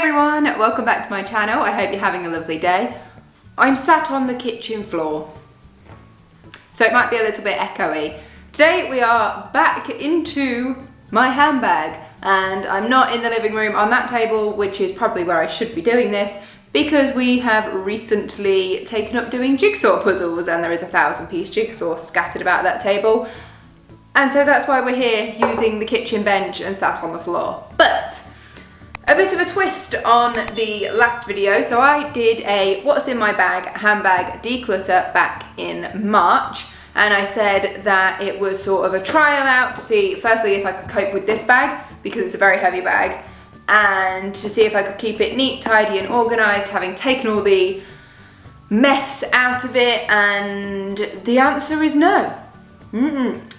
everyone, welcome back to my channel. I hope you're having a lovely day. I'm sat on the kitchen floor, so it might be a little bit echoey. Today we are back into my handbag, and I'm not in the living room on that table, which is probably where I should be doing this, because we have recently taken up doing jigsaw puzzles, and there is a 1,000-piece jigsaw scattered about that table. And so that's why we're here using the kitchen bench and sat on the floor. But a bit of a twist on the last video. So I did a what's in my bag handbag declutter back in March, and I said that it was sort of a trial out to see firstly if I could cope with this bag, because it's a very heavy bag, and to see if I could keep it neat, tidy and organised, having taken all the mess out of it, and the answer is no.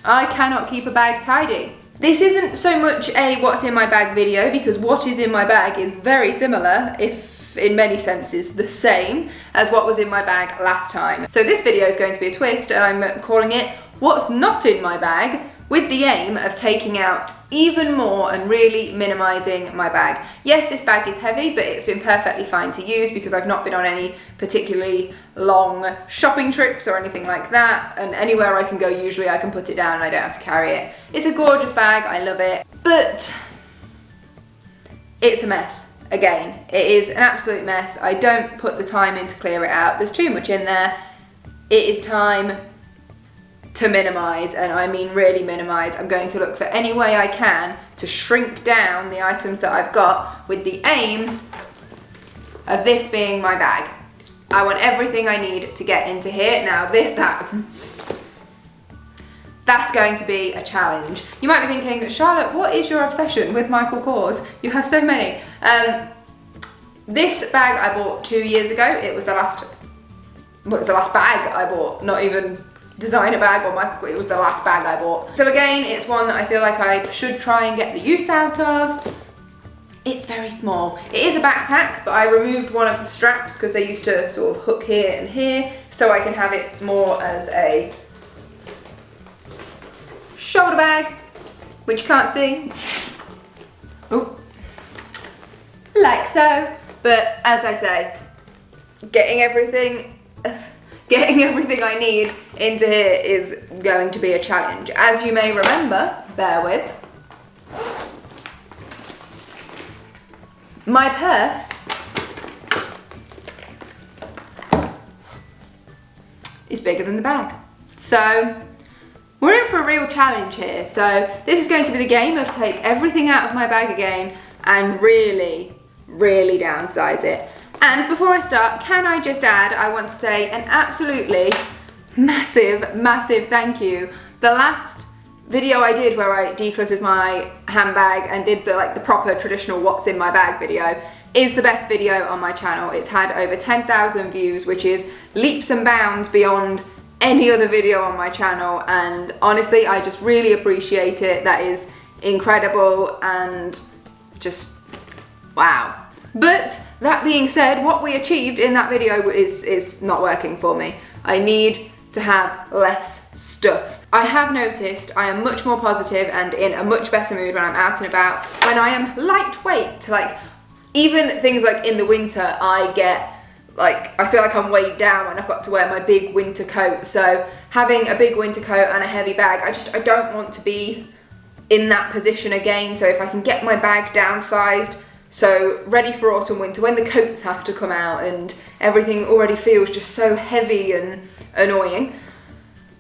I cannot keep a bag tidy. This isn't so much a what's in my bag video, because what is in my bag is very similar, if in many senses the same, as what was in my bag last time. So this video is going to be a twist, and I'm calling it What's Not in My Bag, with the aim of taking out even more and really minimising my bag. Yes, this bag is heavy, but it's been perfectly fine to use because I've not been on any particularly long shopping trips or anything like that, and anywhere I can go usually I can put it down and I don't have to carry it. It's a gorgeous bag, I love it, but it's a mess. Again, it is an absolute mess. I don't put the time in to clear it out. There's too much in there. It is time to minimise, and I mean really minimise. I'm going to look for any way I can to shrink down the items that I've got, with the aim of this being my bag. I want everything I need to get into here. Now that's going to be a challenge. You might be thinking, Charlotte, what is your obsession with Michael Kors? You have so many. This bag I bought 2 years ago. It was the last bag I bought, not even designer bag or Michael, it was the last bag I bought. So again, it's one that I feel like I should try and get the use out of. It's very small. It is a backpack, but I removed one of the straps because they used to sort of hook here and here, so I can have it more as a shoulder bag, which you can't see. Oh, like so. But as I say, getting everything I need into here is going to be a challenge. As you may remember, bear with, my purse is bigger than the bag. So we're in for a real challenge here. So this is going to be the game of take everything out of my bag again and really, really downsize it. And before I start, can I just add, I want to say an absolutely massive, massive thank you. The last video I did where I decluttered my handbag and did the proper traditional what's in my bag video is the best video on my channel. It's had over 10,000 views, which is leaps and bounds beyond any other video on my channel, and honestly I just really appreciate it. That is incredible and just wow. But that being said, what we achieved in that video is not working for me. I need to have less stuff. I have noticed I am much more positive and in a much better mood when I'm out and about, when I am lightweight. Even things like in the winter, I feel like I'm weighed down when I've got to wear my big winter coat. So having a big winter coat and a heavy bag, I don't want to be in that position again. So if I can get my bag downsized, so ready for autumn, winter, when the coats have to come out and everything already feels just so heavy and annoying.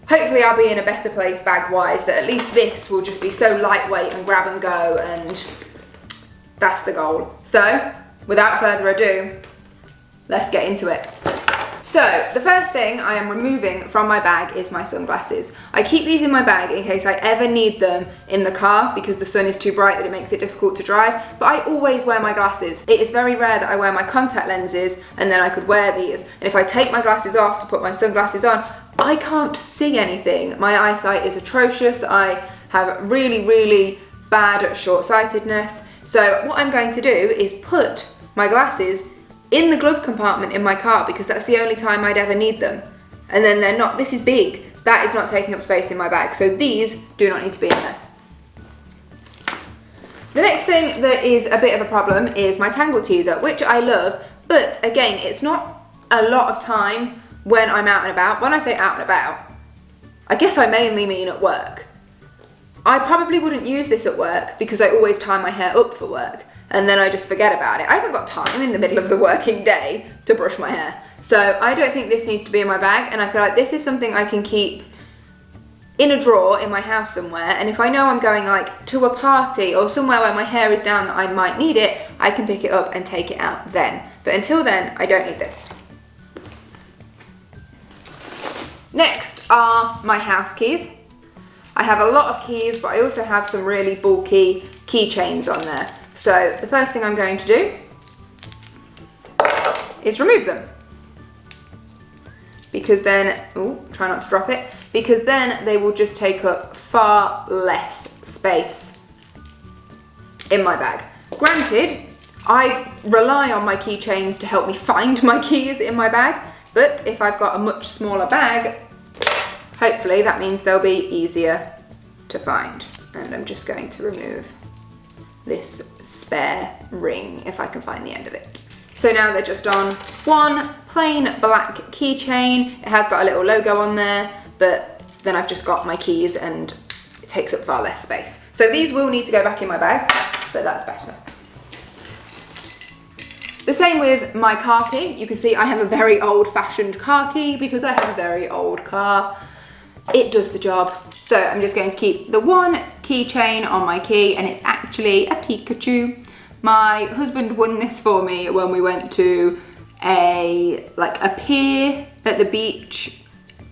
Hopefully I'll be in a better place bag-wise, that at least this will just be so lightweight and grab and go, and that's the goal. So without further ado, let's get into it. So the first thing I am removing from my bag is my sunglasses. I keep these in my bag in case I ever need them in the car because the sun is too bright that it makes it difficult to drive, but I always wear my glasses. It is very rare that I wear my contact lenses and then I could wear these. And if I take my glasses off to put my sunglasses on, I can't see anything. My eyesight is atrocious. I have really, really bad short-sightedness. So what I'm going to do is put my glasses in the glove compartment in my car, because that's the only time I'd ever need them. And then they're not, this is big, that is not taking up space in my bag, so these do not need to be in there. The next thing thing that is a bit of a problem is my Tangle teaser, which I love, but again, it's not a lot of time when I'm out and about. When I say out and about, I guess I mainly mean at work. I probably wouldn't use this at work because I always tie my hair up for work and then I just forget about it. I haven't got time in the middle of the working day to brush my hair. So I don't think this needs to be in my bag, and I feel like this is something I can keep in a drawer in my house somewhere, and if I know I'm going like to a party or somewhere where my hair is down that I might need it, I can pick it up and take it out then. But until then, I don't need this. Next are my house keys. I have a lot of keys, but I also have some really bulky keychains on there. So the first thing I'm going to do is remove them. Because then, try not to drop it, because then they will just take up far less space in my bag. Granted, I rely on my keychains to help me find my keys in my bag, but if I've got a much smaller bag, hopefully that means they'll be easier to find. And I'm just going to remove this spare ring if I can find the end of it. So now they're just on one plain black keychain. It has got a little logo on there, but then I've just got my keys and it takes up far less space. So these will need to go back in my bag, but that's better. The same with my car key. You can see I have a very old-fashioned car key because I have a very old car. It does the job. So I'm just going to keep the one keychain on my key, and it's actually a Pikachu. My husband won this for me when we went to a pier at the beach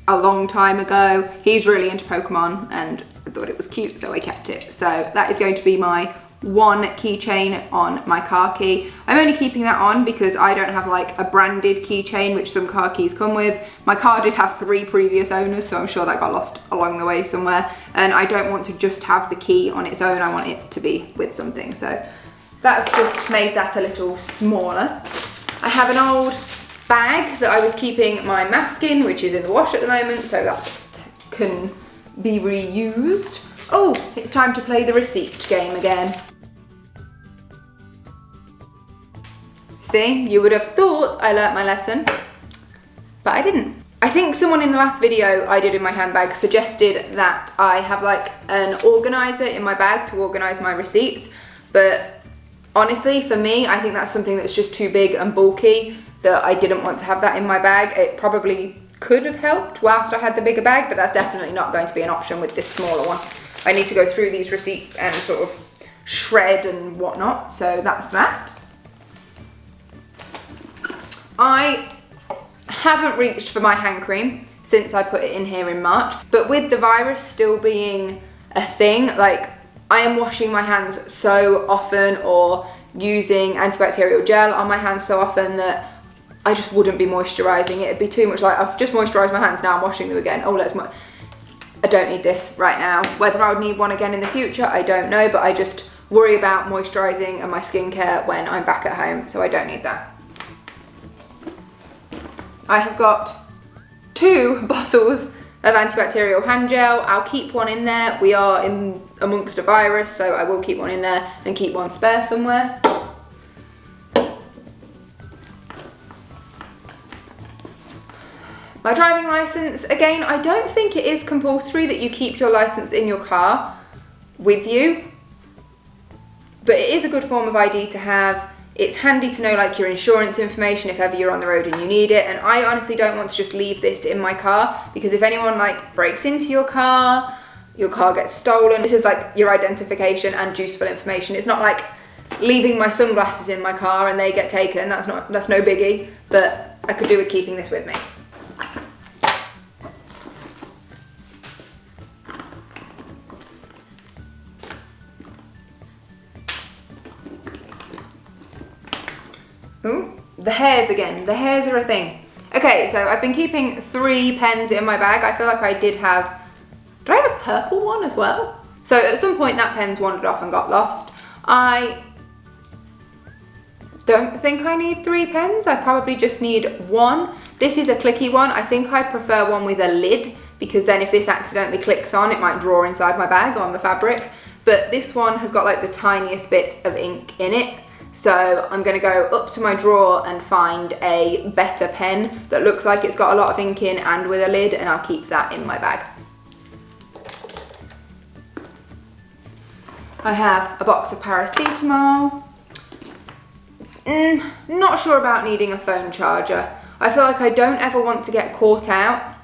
a long time ago. He's really into Pokemon and I thought it was cute, so I kept it. So that is going to be my one keychain on my car key. I'm only keeping that on because I don't have like a branded keychain, which some car keys come with. My car did have 3 previous owners, so I'm sure that got lost along the way somewhere. And I don't want to just have the key on its own. I want it to be with something. So that's just made that a little smaller. I have an old bag that I was keeping my mask in, which is in the wash at the moment, so that can be reused. Oh, it's time to play the receipt game again. See, you would have thought I learnt my lesson, but I didn't. I think someone in the last video I did in my handbag suggested that I have like an organizer in my bag to organize my receipts, but honestly, for me, I think that's something that's just too big and bulky that I didn't want to have that in my bag. It probably could have helped whilst I had the bigger bag, but that's definitely not going to be an option with this smaller one. I need to go through these receipts and sort of shred and whatnot, so that's that. I haven't reached for my hand cream since I put it in here in March, but with the virus still being a thing, like I am washing my hands so often or using antibacterial gel on my hands so often that I just wouldn't be moisturising. It'd be too much like, I've just moisturised my hands, now I'm washing them again. Oh, I don't need this right now. Whether I would need one again in the future, I don't know, but I just worry about moisturising and my skincare when I'm back at home, so I don't need that. I have got 2 bottles of antibacterial hand gel. I'll keep one in there. We are in amongst a virus, so I will keep one in there and keep one spare somewhere. My driving license, again, I don't think it is compulsory that you keep your license in your car with you, but it is a good form of ID to have. It's handy to know like your insurance information if ever you're on the road and you need it, and I honestly don't want to just leave this in my car because if anyone like breaks into your car gets stolen, this is like your identification and useful information. It's not like leaving my sunglasses in my car and they get taken. That's no biggie, but I could do with keeping this with me. Ooh, the hairs again. The hairs are a thing. Okay, so I've been keeping 3 pens in my bag. I feel like I have a purple one as well? So at some point that pen's wandered off and got lost. I don't think I need 3 pens. I probably just need 1. This is a clicky one. I think I prefer one with a lid because then if this accidentally clicks on, it might draw inside my bag on the fabric. but this one has got like the tiniest bit of ink in it. So I'm going to go up to my drawer and find a better pen that looks like it's got a lot of ink in and with a lid, and I'll keep that in my bag. I have a box of paracetamol. Not sure about needing a phone charger. I feel like I don't ever want to get caught out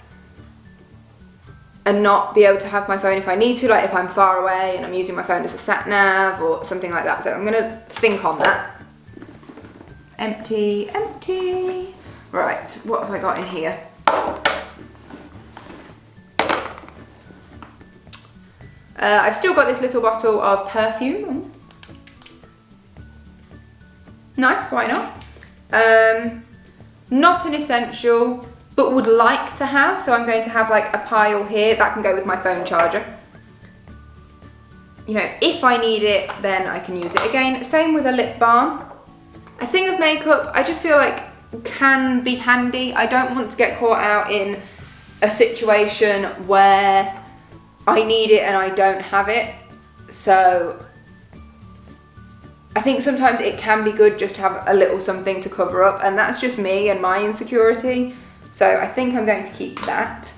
and not be able to have my phone if I need to, like if I'm far away and I'm using my phone as a sat nav or something like that. So I'm gonna think on that. Empty, empty. Right, what have I got in here? I've still got this little bottle of perfume. Nice, why not? Not an essential, but would like to have, so I'm going to have like a pile here that can go with my phone charger. You know, if I need it, then I can use it again. Same with a lip balm. A thing of makeup, I just feel like can be handy. I don't want to get caught out in a situation where I need it and I don't have it. So I think sometimes it can be good just to have a little something to cover up, and that's just me and my insecurity. So I think I'm going to keep that.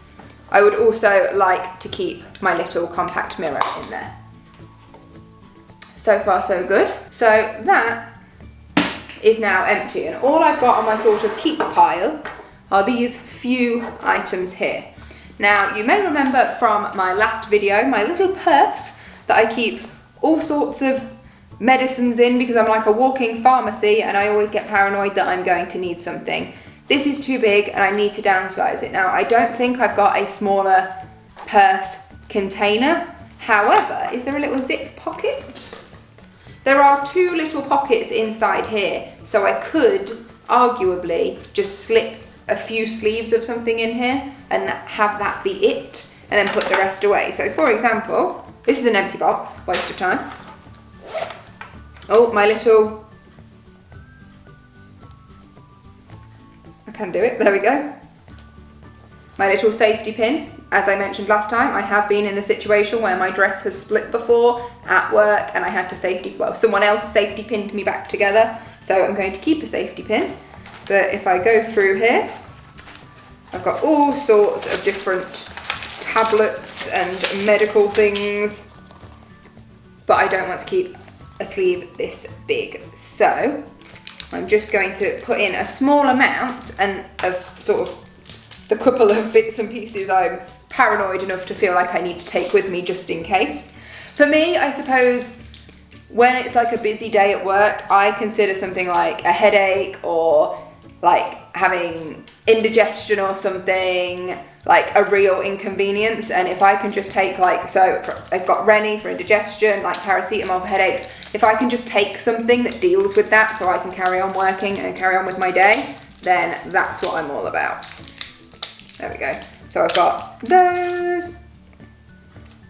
I would also like to keep my little compact mirror in there. So far so good. So that is now empty, and all I've got on my sort of keep pile are these few items here. Now you may remember from my last video, my little purse that I keep all sorts of medicines in because I'm like a walking pharmacy and I always get paranoid that I'm going to need something. This is too big and I need to downsize it. Now I don't think I've got a smaller purse container. However, is there a little zip pocket? There are two little pockets inside here, so I could arguably just slip a few sleeves of something in here and have that be it, and then put the rest away. So for example, this is an empty box, waste of time. Oh, my little, I can do it, there we go. My little safety pin. As I mentioned last time, I have been in the situation where my dress has split before at work and I had to someone else safety pinned me back together. So I'm going to keep a safety pin. But if I go through here, I've got all sorts of different tablets and medical things, but I don't want to keep a sleeve this big. So I'm just going to put in a small amount and of sort of the couple of bits and pieces I'm paranoid enough to feel like I need to take with me just in case. For me, I suppose when it's like a busy day at work, I consider something like a headache or like having indigestion or something like a real inconvenience. And if I can just take I've got Rennie for indigestion, like paracetamol for headaches. If I can just take something that deals with that so I can carry on working and carry on with my day, then that's what I'm all about. There we go. So I've got those.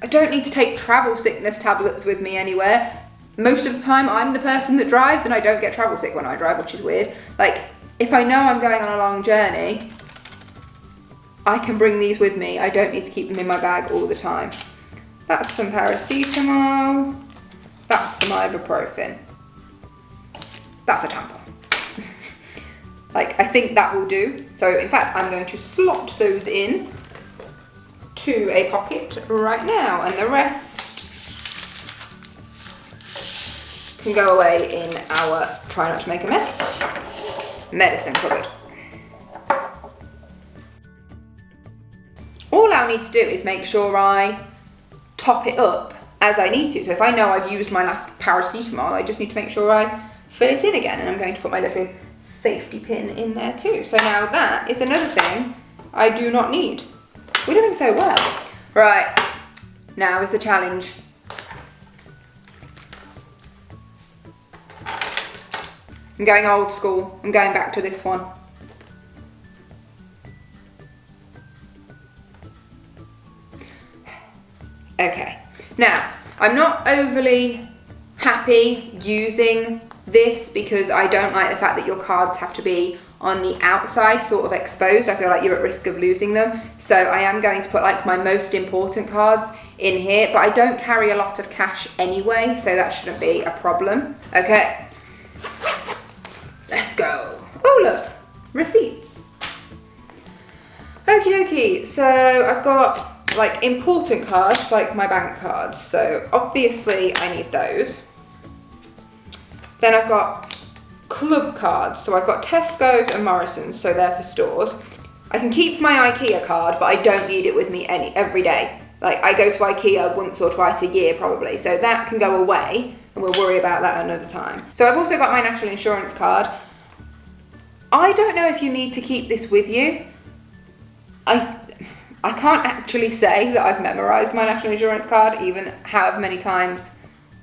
I don't need to take travel sickness tablets with me anywhere. Most of the time I'm the person that drives and I don't get travel sick when I drive, which is weird. Like, if I know I'm going on a long journey, I can bring these with me. I don't need to keep them in my bag all the time. That's some paracetamol. That's some ibuprofen. That's a tampon. Like, I think that will do. So in fact, I'm going to slot those in to a pocket right now, and the rest can go away in our try not to make a mess medicine cupboard. All I'll need to do is make sure I top it up as I need to. So if I know I've used my last paracetamol, I just need to make sure I fill it in again, and I'm going to put my little safety pin in there too. So now that is another thing I do not need. We're doing so well. Right, now is the challenge. I'm going old school. I'm going back to this one. Okay, now I'm not overly happy using this because I don't like the fact that your cards have to be on the outside, sort of exposed. I feel like you're at risk of losing them. So I am going to put like my most important cards in here, but I don't carry a lot of cash anyway, so that shouldn't be a problem. Okay, let's go. Oh look, receipts. Okie dokie, so I've got like important cards, like my bank cards, so obviously I need those. Then I've got club cards, so I've got Tesco's and Morrison's, so they're for stores. I can keep my IKEA card, but I don't need it with me every day. Like, I go to IKEA once or twice a year probably, so that can go away, and we'll worry about that another time. So I've also got my national insurance card. I don't know if you need to keep this with you. I can't actually say that I've memorised my national insurance card, even however many times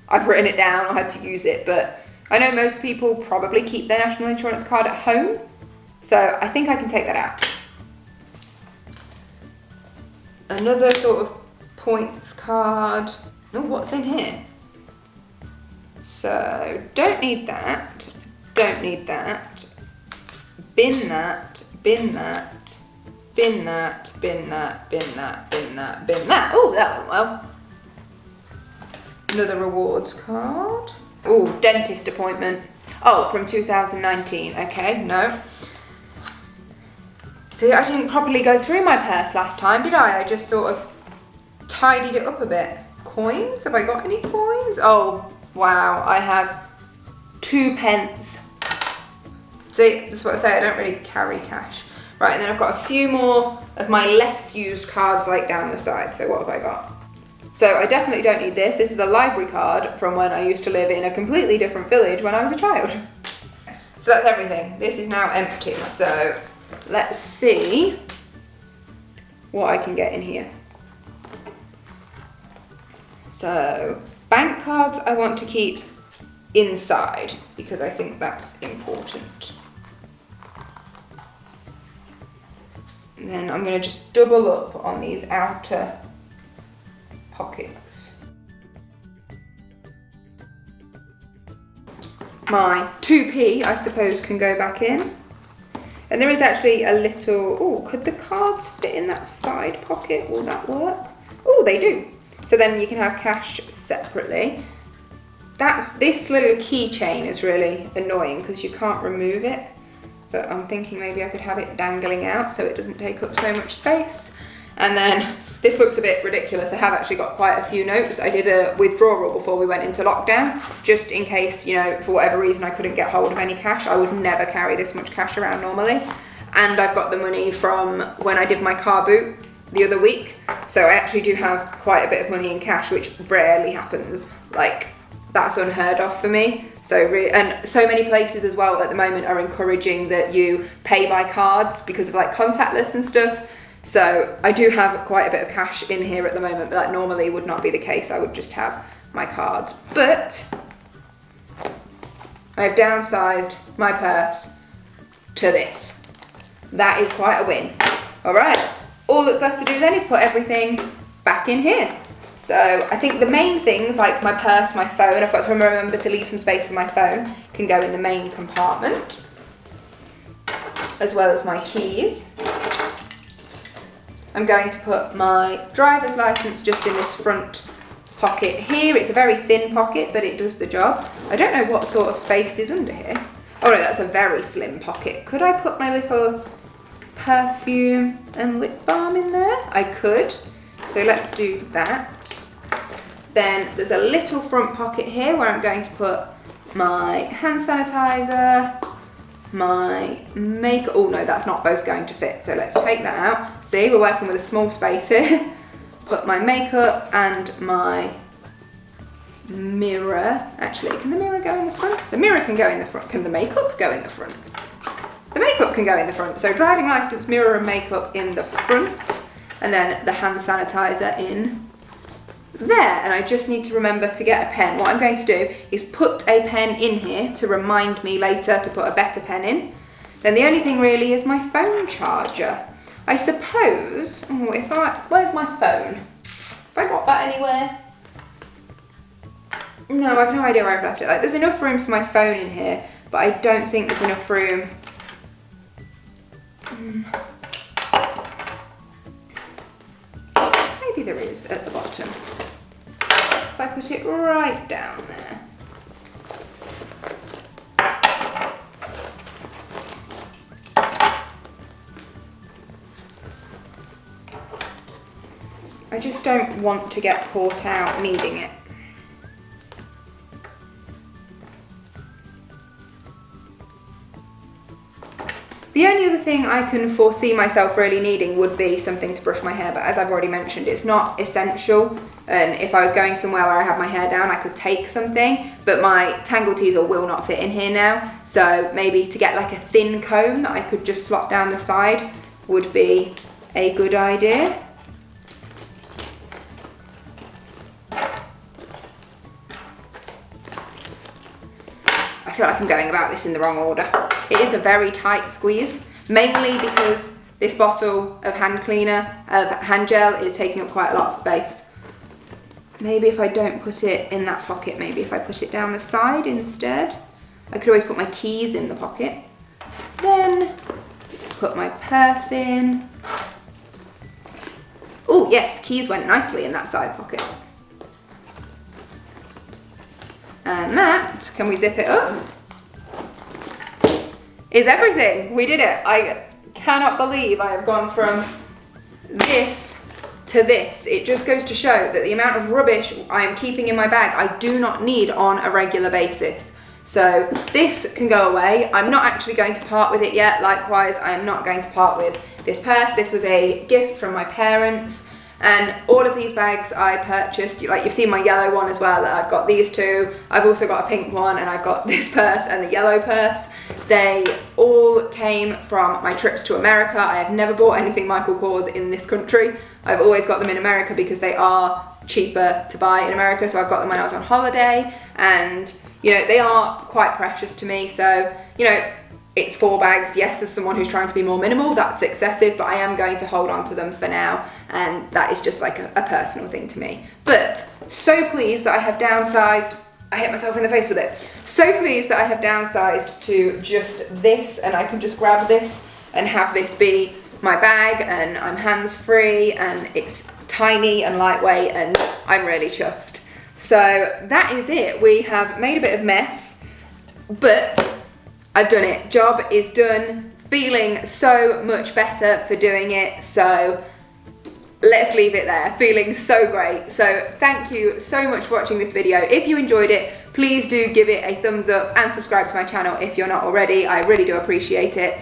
I've written it down or had to use it, but I know most people probably keep their national insurance card at home, so I think I can take that out. Another sort of points card. Oh, what's in here? So, don't need that, don't need that, bin that, bin that, bin that, bin that, bin that, bin that, bin that. Oh, that went well. Another rewards card. Oh, dentist appointment. Oh, from 2019. Okay, no. See, I didn't properly go through my purse last time, did I? I just sort of tidied it up a bit. Coins? Have I got any coins? Oh, wow. I have 2 pence. See, that's what I say. I don't really carry cash. Right, and then I've got a few more of my less used cards like down the side. So what have I got? So I definitely don't need this. This is a library card from when I used to live in a completely different village when I was a child. So that's everything. This is now empty. So let's see what I can get in here. So bank cards I want to keep inside because I think that's important. And then I'm going to just double up on these outer pockets. My 2p, I suppose, can go back in. And there is actually a little, oh, could the cards fit in that side pocket? Will that work? Oh, they do. So then you can have cash separately. This little keychain is really annoying because you can't remove it. But I'm thinking maybe I could have it dangling out so it doesn't take up so much space. And then this looks a bit ridiculous. I have actually got quite a few notes. I did a withdrawal before we went into lockdown, just in case, you know, for whatever reason I couldn't get hold of any cash. I would never carry this much cash around normally. And I've got the money from when I did my car boot the other week. So I actually do have quite a bit of money in cash, which rarely happens. Like, that's unheard of for me. So and so many places as well at the moment are encouraging that you pay by cards because of like contactless and stuff. So I do have quite a bit of cash in here at the moment, but that normally would not be the case. I would just have my cards. But I've downsized my purse to this. That is quite a win. All right, all that's left to do then is put everything back in here. So I think the main things like my purse, my phone, I've got to remember to leave some space for my phone, can go in the main compartment, as well as my keys. I'm going to put my driver's license just in this front pocket here. It's a very thin pocket, but it does the job. I don't know what sort of space is under here. Oh no, that's a very slim pocket. Could I put my little perfume and lip balm in there? I could. So let's do that. Then there's a little front pocket here where I'm going to put my hand sanitizer, my makeup. Oh no, that's not both going to fit. So let's take that out. See, we're working with a small space here. Put my makeup and my mirror. Actually, can the mirror go in the front? The mirror can go in the front. Can the makeup go in the front? The makeup can go in the front. So driving license, mirror and makeup in the front. And then the hand sanitizer in there. And I just need to remember to get a pen. What I'm going to do is put a pen in here to remind me later to put a better pen in. Then the only thing really is my phone charger. I suppose, where's my phone? Have I got that anywhere? No, I've no idea where I've left it. Like, there's enough room for my phone in here, but I don't think there's enough room. Maybe there is at the bottom. bottom. If I put it right down there. I just don't want to get caught out needing it. The only other thing I can foresee myself really needing would be something to brush my hair, but as I've already mentioned, it's not essential. And if I was going somewhere where I have my hair down, I could take something, but my Tangle teasel will not fit in here now. So maybe to get like a thin comb that I could just slot down the side would be a good idea. I feel like I'm going about this in the wrong order. It is a very tight squeeze, mainly because this bottle of hand gel is taking up quite a lot of space. Maybe if I don't put it in that pocket, maybe if I put it down the side instead. I could always put my keys in the pocket. Then put my purse in. Oh yes, keys went nicely in that side pocket. And that, can we zip it up? Is everything. We did it. I cannot believe I have gone from this to this. It just goes to show that the amount of rubbish I am keeping in my bag, I do not need on a regular basis. So this can go away. I'm not actually going to part with it yet. Likewise, I am not going to part with this purse. This was a gift from my parents. And all of these bags I purchased, like you've seen my yellow one as well, I've got these two, I've also got a pink one, and I've got this purse and the yellow purse. They all came from my trips to America. I have never bought anything Michael Kors in this country. I've always got them in America because they are cheaper to buy in America, so I've got them when I was on holiday, and you know, they are quite precious to me. So, you know, it's 4 bags. Yes, as someone who's trying to be more minimal, that's excessive, but I am going to hold on to them for now, and that is just like a personal thing to me. But so pleased that I have downsized. I hit myself in the face with it. So pleased that I have downsized to just this, and I can just grab this and have this be my bag, and I'm hands-free, and it's tiny and lightweight, and I'm really chuffed. So that is it. We have made a bit of mess, but I've done it. Job is done. Feeling so much better for doing it. So let's leave it there. Feeling so great. So thank you so much for watching this video. If you enjoyed it, please do give it a thumbs up and subscribe to my channel if you're not already. I really do appreciate it.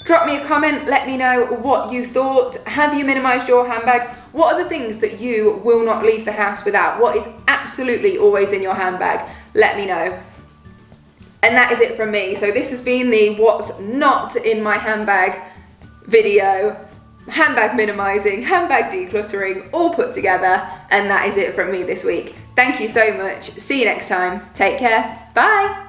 Drop me a comment. Let me know what you thought. Have you minimized your handbag? What are the things that you will not leave the house without? What is absolutely always in your handbag? Let me know. And that is it from me. So this has been the what's not in my handbag video. Handbag minimizing, handbag decluttering, all put together. And that is it from me this week. Thank you so much. See you next time. Take care. Bye.